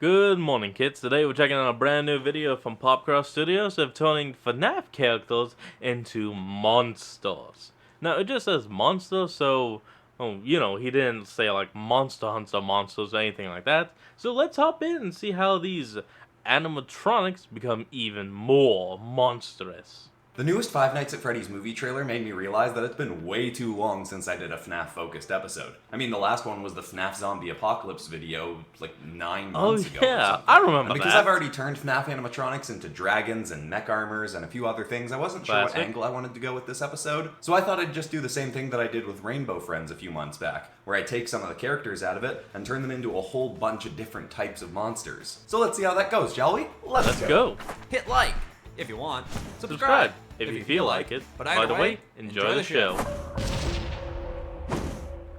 Good morning, kids. Today we're checking out a brand new video from Popcross Studios of turning FNAF characters into monsters. Now, it just says monsters, so, he didn't say like Monster Hunter monsters or anything like that. So let's hop in and see how these animatronics become even more monstrous. The newest Five Nights at Freddy's movie trailer made me realize that it's been way too long since I did a FNAF-focused episode. I mean, the last one was the FNAF Zombie Apocalypse video, like 9 months ago or Yeah, something. I remember and because that. I've already turned FNAF animatronics into dragons and mech armors and a few other things, I wasn't sure what Classic. angle I wanted to go with this episode. So I thought I'd just do the same thing that I did with Rainbow Friends a few months back, where I take some of the characters out of it and turn them into a whole bunch of different types of monsters. So let's see how that goes, shall we? Let's go. Hit like if you want. Subscribe if you feel like it. But By either the way, enjoy the show.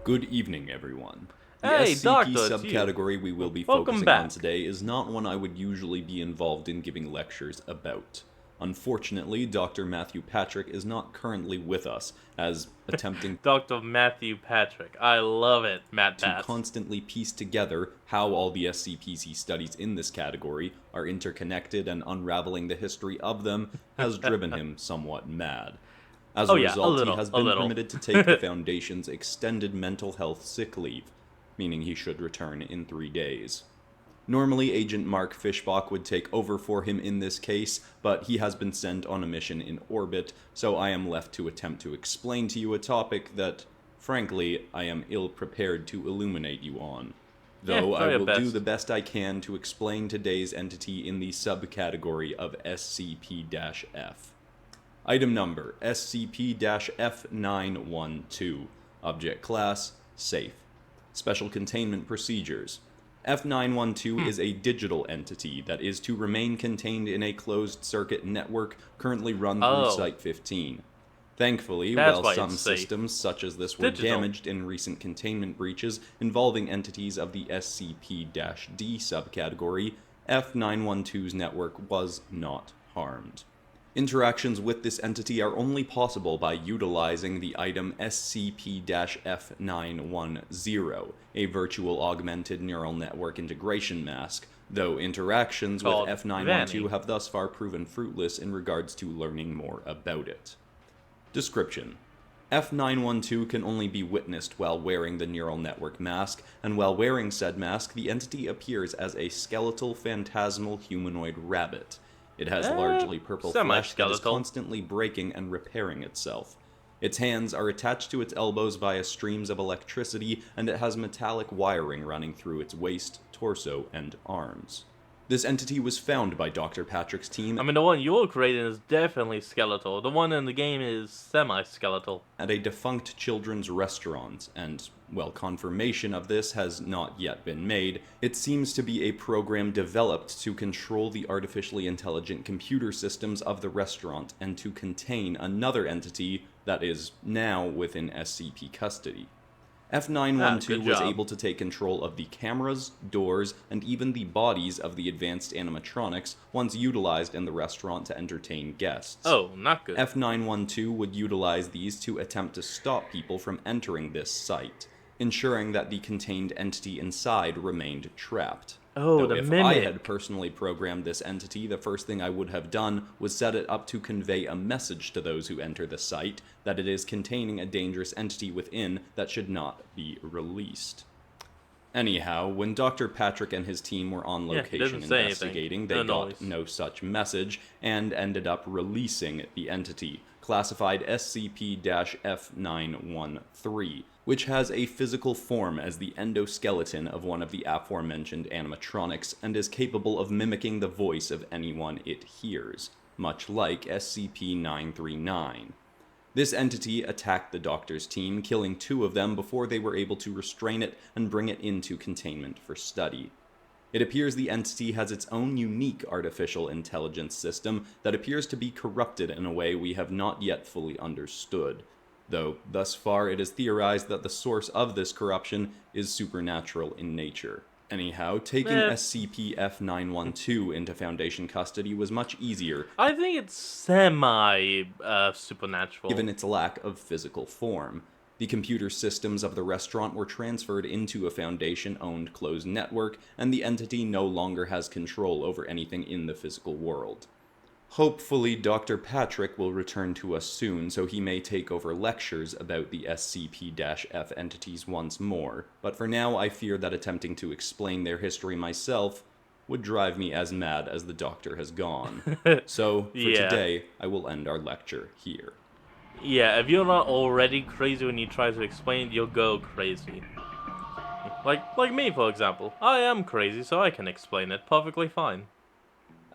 Good evening, everyone. The Hey, SCP Doctor, it's you. subcategory we will be Welcome focusing back. on today is not one I would usually be involved in giving lectures about. Unfortunately, Dr. Matthew Patrick is not currently with us, as attempting Dr. Matthew Patrick. I love it, Matt to Pat. constantly piece together how all the SCPs he studies in this category are interconnected and unraveling the history of them has driven him somewhat mad. As a Oh, yeah, a result, little, he has a been little. permitted to take the Foundation's extended mental health sick leave, meaning he should return in 3 days. Normally, Agent Mark Fishbach would take over for him in this case, but he has been sent on a mission in orbit, so I am left to attempt to explain to you a topic that, frankly, I am ill-prepared to illuminate you on. Though try I your will do best. the best I can to explain today's entity in the subcategory of SCP-F. Item number, SCP-F912. Object class, safe. Special containment procedures. F912 is a digital entity that is to remain contained in a closed-circuit network currently run through Site-15. Thankfully, That's while why some it's safe. systems such as this were Digital. damaged in recent containment breaches involving entities of the SCP-D subcategory, F912's network was not harmed. Interactions with this entity are only possible by utilizing the item SCP-F910, a virtual augmented neural network integration mask, though interactions with Called F912 Vanny. have thus far proven fruitless in regards to learning more about it. Description: F912 can only be witnessed while wearing the neural network mask, and while wearing said mask, the entity appears as a skeletal, phantasmal humanoid rabbit. It has largely purple flesh that is semi-skeletal. constantly breaking and repairing itself. Its hands are attached to its elbows via streams of electricity, and it has metallic wiring running through its waist, torso, and arms. This entity was found by Dr. Patrick's team I mean, the one you're creating is definitely skeletal. The one in the game is semi-skeletal. at a defunct children's restaurant, and, while confirmation of this has not yet been made, it seems to be a program developed to control the artificially intelligent computer systems of the restaurant and to contain another entity that is now within SCP custody. F912 good was job. able to take control of the cameras, doors, and even the bodies of the advanced animatronics once utilized in the restaurant to entertain guests. Oh, not good. F912 would utilize these to attempt to stop people from entering this site, ensuring that the contained entity inside remained trapped. Oh, Though the if mimic. I had personally programmed this entity, the first thing I would have done was set it up to convey a message to those who enter the site that it is containing a dangerous entity within that should not be released. Anyhow, when Dr. Patrick and his team were on Yeah, he location doesn't say investigating, anything. they No got noise. no such message and ended up releasing the entity, classified SCP-F913, which has a physical form as the endoskeleton of one of the aforementioned animatronics and is capable of mimicking the voice of anyone it hears, much like SCP-939. This entity attacked the doctor's team, killing 2 of them before they were able to restrain it and bring it into containment for study. It appears the entity has its own unique artificial intelligence system that appears to be corrupted in a way we have not yet fully understood, though thus far it is theorized that the source of this corruption is supernatural in nature. Anyhow, taking SCP-F912 into Foundation custody was much easier, I think it's semi-supernatural. given its lack of physical form. The computer systems of the restaurant were transferred into a Foundation-owned closed network, and the entity no longer has control over anything in the physical world. Hopefully, Dr. Patrick will return to us soon so he may take over lectures about the SCP-F entities once more, but for now I fear that attempting to explain their history myself would drive me as mad as the doctor has gone. So, for Yeah. today, I will end our lecture here. Yeah, if you're not already crazy when you try to explain, you'll go crazy. Like me, for example. I am crazy, so I can explain it perfectly fine.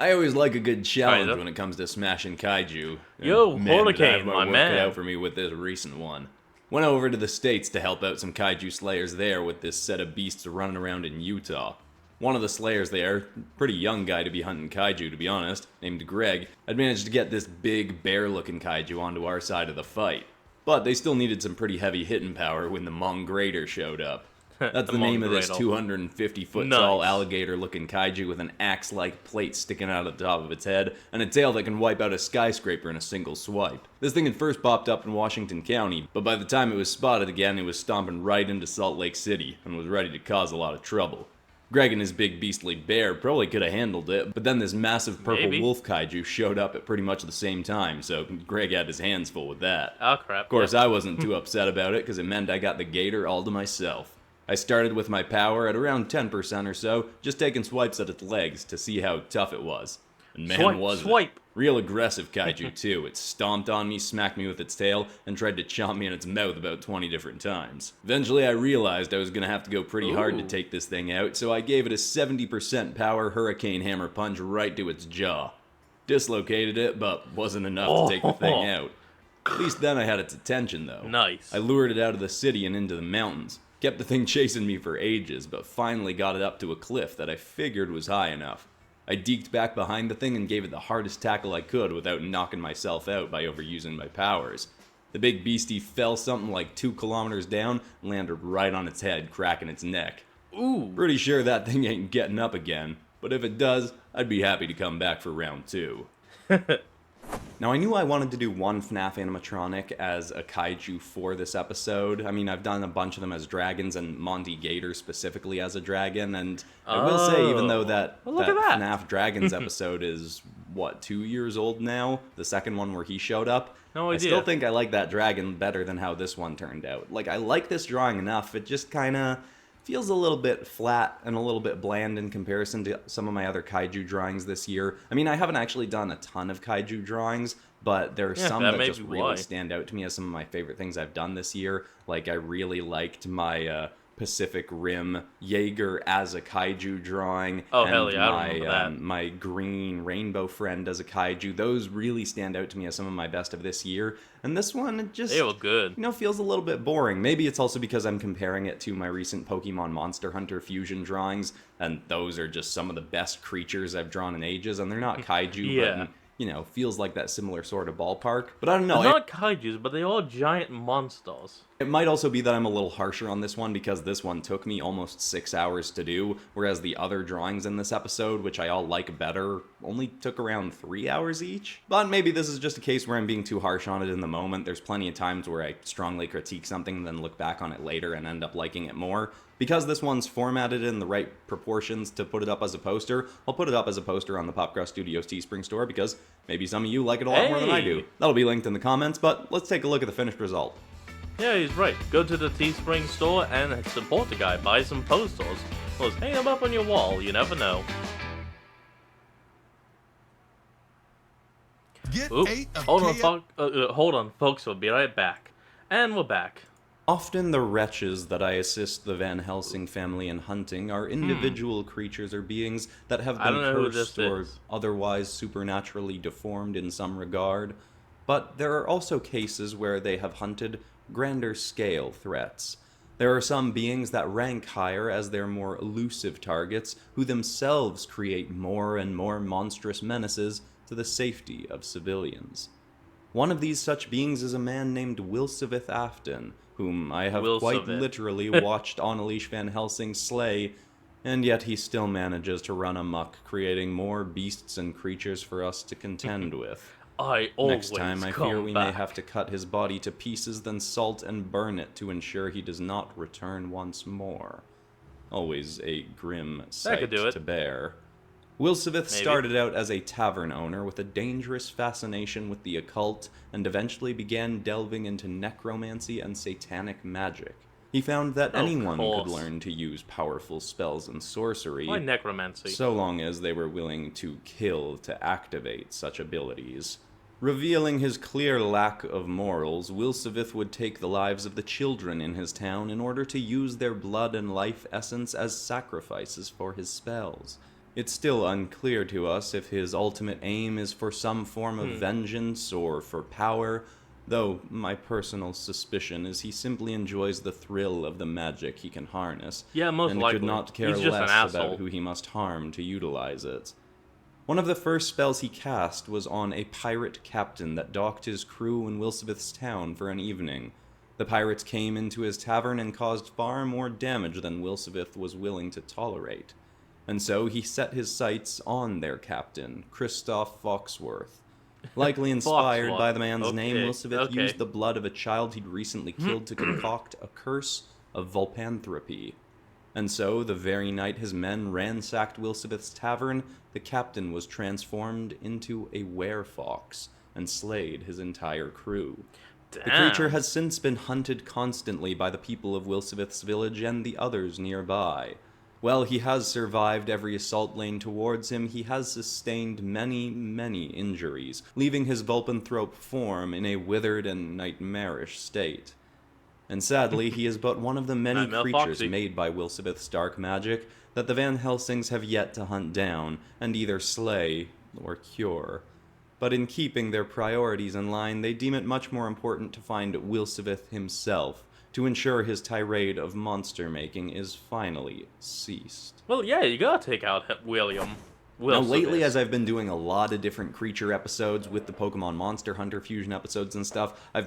I always like a good challenge Kinda. when it comes to smashing kaiju. Yo, And man, did I have Hurricane, my my work man. cut out for me with this recent one. Went over to the States to help out some kaiju slayers there with this set of beasts running around in Utah. One of the slayers there, pretty young guy to be hunting kaiju to be honest, named Greg, had managed to get this big bear-looking kaiju onto our side of the fight. But they still needed some pretty heavy hitting power when the Mongrator showed up. That's the name of this Mongrator. 250-foot tall Nice. alligator-looking kaiju with an axe-like plate sticking out of the top of its head, and a tail that can wipe out a skyscraper in a single swipe. This thing had first popped up in Washington County, but by the time it was spotted again, it was stomping right into Salt Lake City, and was ready to cause a lot of trouble. Greg and his big beastly bear probably could have handled it, but then this massive purple Maybe. wolf kaiju showed up at pretty much the same time, so Greg had his hands full with that. Oh crap. Of course, I wasn't too upset about it, because it meant I got the gator all to myself. I started with my power at around 10% or so, just taking swipes at its legs to see how tough it was. And man, was it. Swipe. Real aggressive kaiju, too. It stomped on me, smacked me with its tail, and tried to chomp me in its mouth about 20 different times. Eventually, I realized I was going to have to go pretty hard to Ooh. take this thing out, so I gave it a 70% power hurricane hammer punch right to its jaw. Dislocated it, but wasn't enough to take the thing out. At least then I had its attention, though. Nice. I lured it out of the city and into the mountains. Kept the thing chasing me for ages, but finally got it up to a cliff that I figured was high enough. I deked back behind the thing and gave it the hardest tackle I could without knocking myself out by overusing my powers. The big beastie fell something like 2 kilometers down and landed right on its head, cracking its neck. Ooh. Pretty sure that thing ain't getting up again, but if it does, I'd be happy to come back for round 2. Now, I knew I wanted to do one FNAF animatronic as a kaiju for this episode. I mean, I've done a bunch of them as dragons, and Monty Gator specifically as a dragon, and I will say, even though that, Well, look at that. FNAF Dragons episode is, 2 years old now? The second one where he showed up? No I idea. still think I like that dragon better than how this one turned out. Like, I like this drawing enough, it just kinda feels a little bit flat and a little bit bland in comparison to some of my other kaiju drawings this year. I mean, I haven't actually done a ton of kaiju drawings, but there are Yeah, some that that may just be really why. stand out to me as some of my favorite things I've done this year. Like, I really liked my Pacific Rim Jaeger as a kaiju drawing. Oh, and hell yeah, I my, remember that. my green rainbow friend as a kaiju. Those really stand out to me as some of my best of this year. And this one, it just, They look good. feels a little bit boring. Maybe it's also because I'm comparing it to my recent Pokemon Monster Hunter fusion drawings, and those are just some of the best creatures I've drawn in ages, and they're not kaiju, Yeah. but, feels like that similar sort of ballpark. But I don't know. They're not kaijus, but they are giant monsters. It might also be that I'm a little harsher on this one because this one took me almost 6 hours to do, whereas the other drawings in this episode, which I all like better, only took around 3 hours each. But maybe this is just a case where I'm being too harsh on it in the moment. There's plenty of times where I strongly critique something and then look back on it later and end up liking it more. Because this one's formatted in the right proportions to put it up as a poster, I'll put it up as a poster on the Popcross Studios Teespring store because maybe some of you like it a lot more than I do. Hey! That'll be linked in the comments, but let's take a look at the finished result. Yeah, he's right. Go to the Teespring store and support the guy. Buy some posters. Or hang them up on your wall. You never know. Get Oop. 8 of Hold on, KF hold on, folks. We'll be right back. And we're back. Often the wretches that I assist the Van Helsing family in hunting are individual creatures or beings that have I been don't know who cursed this or is. otherwise supernaturally deformed in some regard. But there are also cases where they have hunted grander scale threats. There are some beings that rank higher as their more elusive targets, who themselves create more and more monstrous menaces to the safety of civilians. One of these such beings is a man named Wilsevith Afton, whom I have quite Wilsevith. literally watched Anneliese Van Helsing slay, and yet he still manages to run amok, creating more beasts and creatures for us to contend with. I always Next time, I come fear we back. may have to cut his body to pieces, then salt and burn it to ensure he does not return once more. Always a grim sight do it. to bear. Wilsevith Maybe. started out as a tavern owner with a dangerous fascination with the occult and eventually began delving into necromancy and satanic magic. He found that Of anyone could course. learn to use powerful spells and sorcery, Why necromancy? so long as they were willing to kill to activate such abilities. Revealing his clear lack of morals, Wilsevith would take the lives of the children in his town in order to use their blood and life essence as sacrifices for his spells. It's still unclear to us if his ultimate aim is for some form of vengeance or for power, though my personal suspicion is he simply enjoys the thrill of the magic he can harness, Yeah, most and likely. could not care He's just an less asshole. about who he must harm to utilize it. One of the first spells he cast was on a pirate captain that docked his crew in Wilsevith's town for an evening. The pirates came into his tavern and caused far more damage than Wilsevith was willing to tolerate. And so he set his sights on their captain, Christoph Foxworth. Likely inspired by the man's name, Wilsevith used the blood of a child he'd recently killed to concoct a curse of volpanthropy. And so, the very night his men ransacked Wilsevith's tavern, the captain was transformed into a werefox and slayed his entire crew. Damn. The creature has since been hunted constantly by the people of Wilsevith's village and the others nearby. While he has survived every assault laid towards him, he has sustained many, many injuries, leaving his Volpanthrope form in a withered and nightmarish state. And sadly, he is but one of the many Nightmare creatures Foxy. made by Wilsevith's dark magic that the Van Helsings have yet to hunt down and either slay or cure. But in keeping their priorities in line, they deem it much more important to find Wilsevith himself, to ensure his tirade of monster-making is finally ceased. Well, yeah, you gotta take out William. Now, lately, Wilsevith. as I've been doing a lot of different creature episodes with the Pokemon Monster Hunter Fusion episodes and stuff, I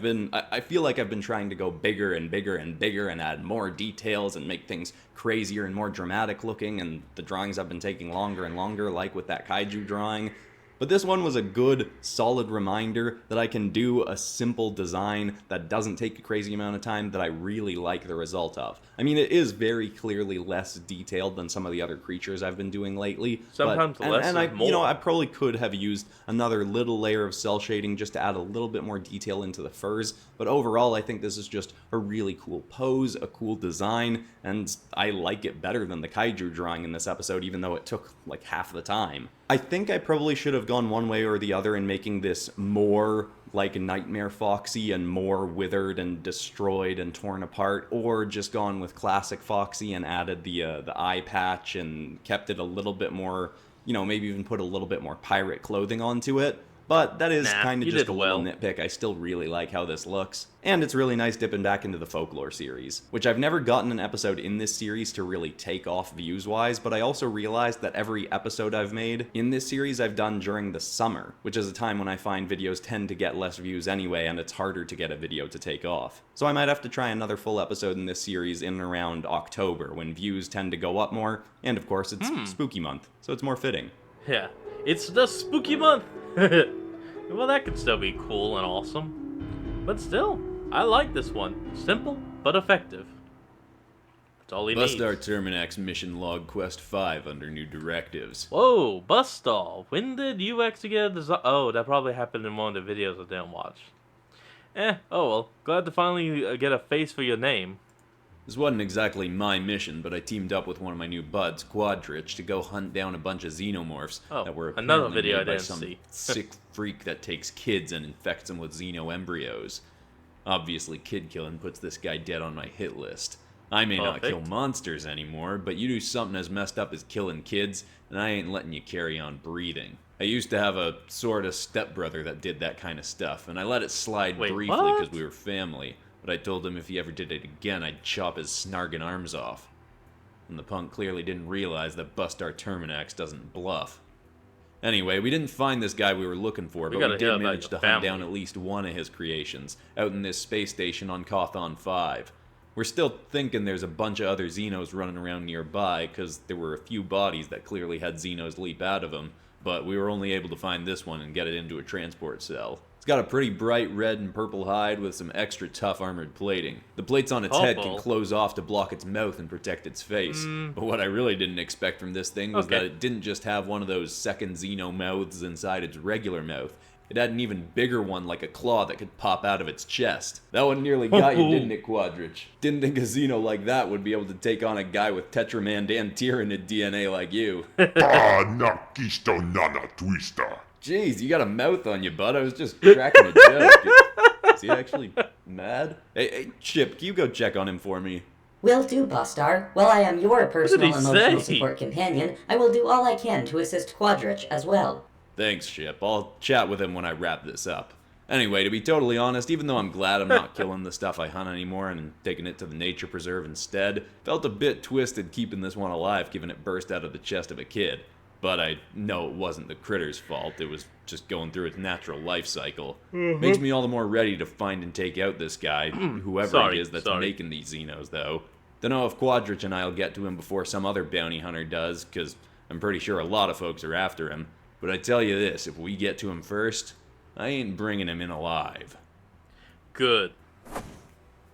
feel like I've been trying to go bigger and bigger and bigger and add more details and make things crazier and more dramatic looking, and the drawings have been taking longer and longer, like with that Kaiju drawing. But this one was a good, solid reminder that I can do a simple design that doesn't take a crazy amount of time that I really like the result of. I mean, it is very clearly less detailed than some of the other creatures I've been doing lately. Sometimes less is I, more. You know, I probably could have used another little layer of cell shading just to add a little bit more detail into the furs, but overall I think this is just a really cool pose, a cool design, and I like it better than the Kaiju drawing in this episode, even though it took like half the time. I think I probably should have gone one way or the other in making this more like Nightmare Foxy and more withered and destroyed and torn apart, or just gone with classic Foxy and added the eye patch and kept it a little bit more, you know, maybe even put a little bit more pirate clothing onto it. But that is Nah, kind of you just did a little well. nitpick. I still really like how this looks. And it's really nice dipping back into the folklore series, which I've never gotten an episode in this series to really take off views-wise, but I also realized that every episode I've made in this series I've done during the summer, which is a time when I find videos tend to get less views anyway, and it's harder to get a video to take off. So I might have to try another full episode in this series in and around October, when views tend to go up more, and of course it's spooky month, so it's more fitting. Yeah, it's the spooky month. Well, that could still be cool and awesome. But still, I like this one. Simple, but effective. That's all he needs. Bustar Terminax Mission Log Quest 5 under new directives. Whoa, Bustar, when did you actually get a design? Oh, that probably happened in one of the videos I didn't watch. Oh well, glad to finally get a face for your name. This wasn't exactly my mission, but I teamed up with one of my new buds, Quadrich, to go hunt down a bunch of xenomorphs Oh, that were another apparently video made I by didn't some see. sick freak that takes kids and infects them with xenoembryos. Obviously, kid killing puts this guy dead on my hit list. I may not kill Perfect. monsters anymore, but you do something as messed up as killing kids, and I ain't letting you carry on breeding. I used to have a sort of stepbrother that did that kind of stuff, and I let it slide Wait, briefly what? because we were family. But I told him if he ever did it again, I'd chop his snargin' arms off. And the punk clearly didn't realize that Bustar Terminax doesn't bluff. Anyway, we didn't find this guy we were looking for, but gotta we hear did about manage to your hunt family. down at least one of his creations, out in this space station on Cawthon 5. We're still thinking there's a bunch of other Xenos running around nearby, because there were a few bodies that clearly had Xenos leap out of them, but we were only able to find this one and get it into a transport cell. It's got a pretty bright red and purple hide with some extra tough armored plating. The plates on its head can close off to block its mouth and protect its face. But what I really didn't expect from this thing was that it didn't just have one of those second Xeno mouths inside its regular mouth. It had an even bigger one like a claw that could pop out of its chest. That one nearly got you, didn't it, Quadrich? Didn't think a Xeno like that would be able to take on a guy with Tetramandan Tyranid DNA like you. Nakisto nana twista. Jeez, you got a mouth on you, bud. I was just cracking a joke. Is he actually mad? Hey, Chip, can you go check on him for me? Will do, Bustar. While I am your personal emotional say? support companion, I will do all I can to assist Quadrich as well. Thanks, Chip. I'll chat with him when I wrap this up. Anyway, to be totally honest, even though I'm glad I'm not killing the stuff I hunt anymore and taking it to the nature preserve instead, felt a bit twisted keeping this one alive given it burst out of the chest of a kid. But I know it wasn't the critter's fault, it was just going through its natural life cycle. Makes me all the more ready to find and take out this guy, whoever it is that's making these Xenos, though. Dunno if Quadrich and I'll get to him before some other bounty hunter does, because I'm pretty sure a lot of folks are after him. But I tell you this, if we get to him first, I ain't bringing him in alive. Good.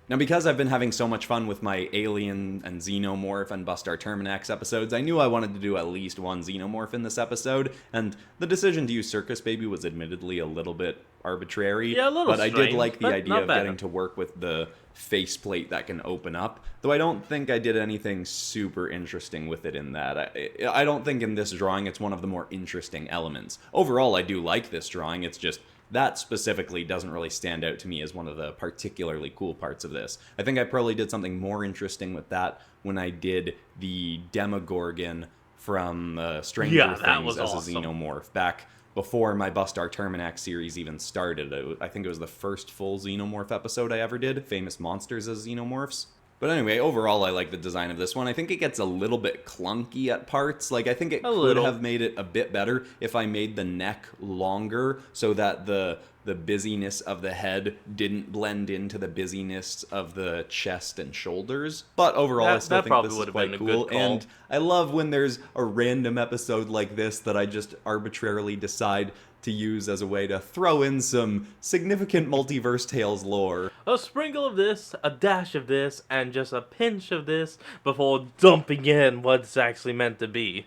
Now, because I've been having so much fun with my Alien and Xenomorph and Bustar Terminax episodes, I knew I wanted to do at least one Xenomorph in this episode, and the decision to use Circus Baby was admittedly a little bit arbitrary, yeah, a little but strange, I did like the but idea not of bad. getting to work with the faceplate that can open up, though I don't think I did anything super interesting with it in that. I don't think in this drawing it's one of the more interesting elements. Overall, I do like this drawing, it's just that specifically doesn't really stand out to me as one of the particularly cool parts of this. I think I probably did something more interesting with that when I did the Demogorgon from Stranger Things as a Xenomorph back before my Bustar Terminax series even started. I think it was the first full Xenomorph episode I ever did, Famous Monsters as Xenomorphs. But anyway, overall I like the design of this one. I think it gets a little bit clunky at parts. Like, I think it could have made it a bit better if I made the neck longer so that the busyness of the head didn't blend into the busyness of the chest and shoulders. But overall, I still think this is quite cool. And I love when there's a random episode like this that I just arbitrarily decide to use as a way to throw in some significant Multiverse Tales lore. A sprinkle of this, a dash of this, and just a pinch of this before dumping in what's actually meant to be.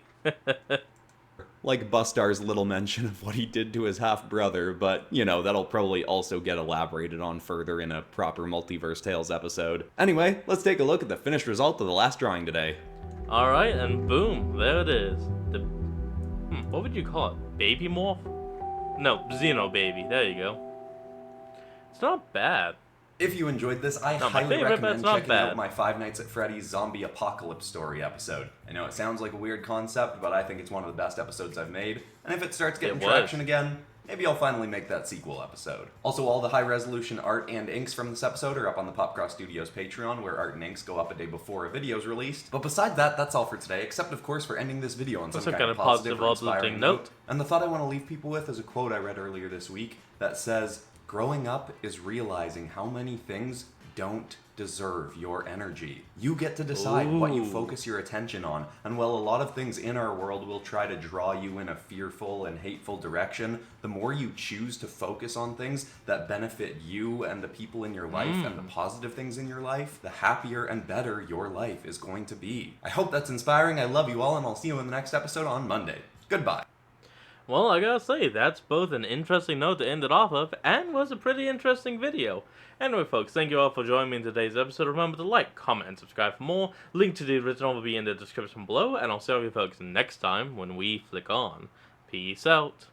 Like Bustar's little mention of what he did to his half-brother, but, you know, that'll probably also get elaborated on further in a proper Multiverse Tales episode. Anyway, let's take a look at the finished result of the last drawing today. Alright, and boom, there it is. What would you call it? Baby morph? No, Xeno Baby. There you go. It's not bad. If you enjoyed this, I Not my highly favorite, but recommend it's not checking bad. out my Five Nights at Freddy's Zombie Apocalypse Story episode. I know it sounds like a weird concept, but I think it's one of the best episodes I've made. And if it starts getting traction again, maybe I'll finally make that sequel episode. Also, all the high-resolution art and inks from this episode are up on the Popcross Studios Patreon, where art and inks go up a day before a video is released. But besides that, that's all for today, except of course for ending this video on some kind of positive or inspiring note. And the thought I want to leave people with is a quote I read earlier this week that says, "Growing up is realizing how many things don't deserve your energy. You get to decide what you focus your attention on, and while a lot of things in our world will try to draw you in a fearful and hateful direction, the more you choose to focus on things that benefit you and the people in your life and the positive things in your life, the happier and better your life is going to be." I hope that's inspiring. I love you all, and I'll see you in the next episode on Monday. Goodbye. Well, I gotta say, that's both an interesting note to end it off of, and was a pretty interesting video. Anyway, folks, thank you all for joining me in today's episode. Remember to like, comment, and subscribe for more. Link to the original will be in the description below, and I'll see all you folks next time when we flick on. Peace out.